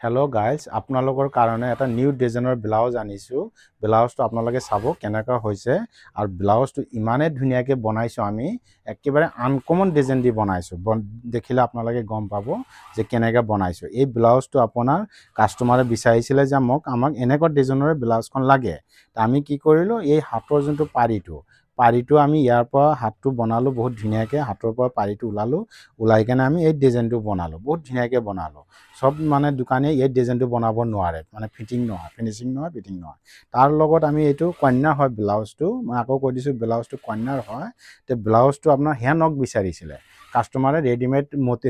Hello' guys, আপোনালোকৰ কাৰণে এটা নিউ ডিজাইনৰ ব্লাউজ আনিছোঁ। ব্লাউজটো আপোনালোকে চাব কেনেকুৱা হৈছে। আৰু ব্লাউজটো ইমানেই ধুনীয়াকৈ বনাইছোঁ আমি, একেবাৰে আনকমন ডিজাইন দি বনাইছোঁ। দেখিলে আপোনালোকে গম পাব যে কেনেকৈ বনাইছোঁ। এই ব্লাউজটো আপোনাৰ কাষ্টমাৰে বিচাৰিছিলে যে আমাক এনেকুৱা ডিজাইনৰ ব্লাউজখন লাগে। আমি কি কৰিলোঁ, এই হাতৰ যোনটো পাৰিটো আমি ইয়াৰ পৰা হাতটো বনালোঁ বহুত ধুনীয়াকৈ। হাতৰ পৰা পাৰিটো ওলাই কেনে আমি এই ডিজাইনটো বনালোঁ, বহুত ধুনীয়াকৈ বনালোঁ। সব মানে দোকানী এই ডিজাইনটো বনাব নোৱাৰে, মানে ফিটিং নহয়। তাৰ লগত আমি এইটো কন্যাৰ হয় ব্লাউজটো, মই আকৌ কৈ দিছোঁ ব্লাউজটো কন্যাৰ হয়। তো ব্লাউজটো আপোনাৰ হেনক বিচাৰিছিলে কাষ্টমাৰে।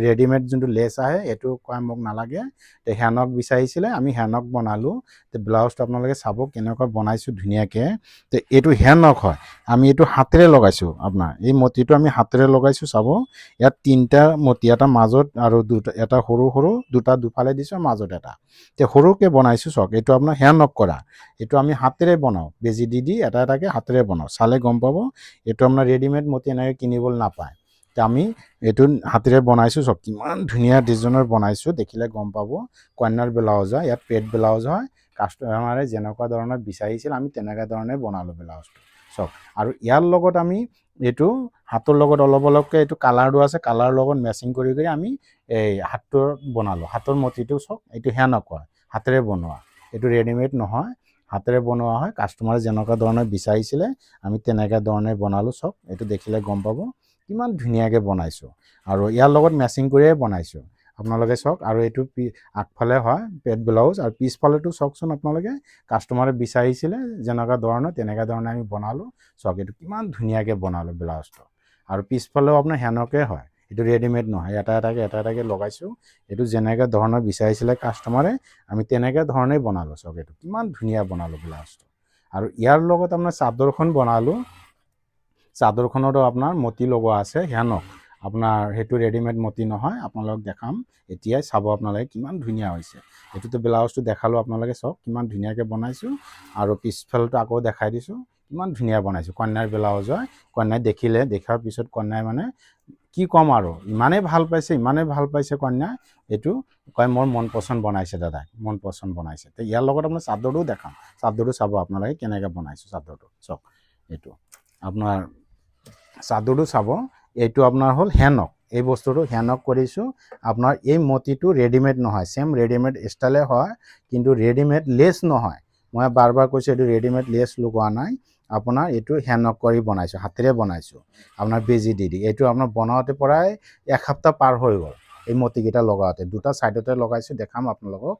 ৰেডিমেড যোনটো লেচ আহে এইটো কয় মোক নালাগে, তো হেনক বিচাৰিছিলে, আমি হেনক বনালোঁ। তো ব্লাউজটো আপোনালোকে চাব কেনেকুৱা বনাইছোঁ ধুনীয়াকৈ। তো এইটো হেনক হয়, আমি এইটো হাতেৰে লগাইছোঁ। আপোনাৰ এই মতিটো আমি হাতেৰে লগাইছোঁ। চাব ইয়াত তিনিটা মতি, এটা মাজত আৰু এটা সৰু দুটা দুফালে দিছোঁ, মাজত এটা। তো সৰুকৈ বনাইছোঁ চাওক, এইটো আপোনাৰ হেনক কৰা। এইটো আমি হাতেৰে বনাওঁ, বেজি দি এটা এটাকৈ হাতেৰে বনাওঁ। চালে গম পাব এইটো আপোনাৰ ৰেডিমেড মতি এনেকৈ কিনিবলৈ নাপায়। তো আমি এইটো হাতেৰে বনাইছোঁ চাওক, কিমান ধুনীয়া ডিজাইনৰ বনাইছোঁ, দেখিলে গম পাব। কন্যাৰ ব্লাউজ হয়, ইয়াত পেড ব্লাউজ হয়। কাষ্টমাৰে যেনেকুৱা ধৰণৰ বিচাৰিছিল আমি তেনেকুৱা ধৰণে বনালোঁ ব্লাউজটো চাওক। আৰু ইয়াৰ লগত আমি এইটো হাতৰ লগত অলপকৈ এইটো কালাৰটো আছে, কালাৰৰ লগত মেচিং কৰি আমি এই হাতৰ বনালোঁ। হাতৰ মতিটো চাওক, এইটো হেনক হয়, হাতেৰে বনোৱা। এইটো ৰেডিমেড নহয়, হাতেৰে বনোৱা হয়। কাষ্টমাৰে যেনেকুৱা ধৰণে বিচাৰিছিলে আমি তেনেকুৱা ধৰণে বনালোঁ চাওক। এইটো দেখিলে গম পাব কিমান ধুনীয়াকৈ বনাইছোঁ। আৰু ইয়াৰ লগত মেচিং কৰিয়ে বনাইছোঁ আপোনালোকে চাওক। আৰু এইটো আগফালে হয় পেড ব্লাউজ, আৰু পিছফালেতো চাওকচোন আপোনালোকে, কাষ্টমাৰে বিচাৰিছিলে যেনেকুৱা ধৰণৰ তেনেকুৱা ধৰণে আমি বনালোঁ চাওক। এইটো কিমান ধুনীয়াকৈ বনালোঁ ব্লাউজটো। আৰু পিছফালেও আপোনাৰ হেনকে হয়, এইটো ৰেডিমেড নহয়, এটা এটাকৈ লগাইছোঁ। এইটো যেনেকৈ ধৰণৰ বিচাৰিছিলে কাষ্টমাৰে আমি তেনেকৈ ধৰণেই বনালোঁ চাওক। এইটো কিমান ধুনীয়া বনালোঁ ব্লাউজটো। আৰু ইয়াৰ লগত আপোনাৰ চাদৰখন বনালোঁ। চাদৰখনতো আপোনাৰ মতি লগোৱা আছে হেনক, আপোনাৰ সেইটো ৰেডিমেড মতি নহয়। আপোনালোকক দেখাম এতিয়াই, চাব আপোনালোকে কিমান ধুনীয়া হৈছে। এইটোতো ব্লাউজটো দেখালোঁ আপোনালোকে চাওক কিমান ধুনীয়াকৈ বনাইছোঁ। আৰু পিছফালটো আকৌ দেখাই দিছোঁ, কিমান ধুনীয়া বনাইছোঁ। কন্যাৰ ব্লাউজ হয়, কন্যাই দেখাৰ পিছত কন্যাই মানে কি ক'ম আৰু ইমানেই ভাল পাইছে কন্যাই। এইটো কয় মোৰ মন পচন্দ বনাইছে দাদা, মন পচন্দ বনাইছে। তো ইয়াৰ লগত আপোনাৰ চাদৰটো দেখাম, চাদৰটো চাব আপোনালোকে কেনেকৈ বনাইছোঁ চাদৰটো চাওক। এইটো আপোনাৰ চাদৰটো চাব, এইটো আপোনাৰ হ'ল হেনক। এই বস্তুটো হেনক কৰিছোঁ। আপোনাৰ এই মতিটো ৰেডিমেড নহয়, ছেম ৰেডিমেড ষ্টাইলে হয়, কিন্তু ৰেডিমেড লেচ নহয়। মই বাৰ কৈছোঁ এইটো ৰেডিমেড লেচ লগোৱা নাই, আপোনাৰ এইটো হেনক কৰি বনাইছোঁ, হাতেৰে বনাইছোঁ আপোনাৰ বেজি দি। এইটো আপোনাৰ বনাওঁতে প্ৰায় 1 সপ্তাহ পাৰ হৈ গ'ল। এই মতিকেইটা লগাওঁতে দুটা ছাইডতে লগাইছোঁ, দেখাম আপোনালোকক।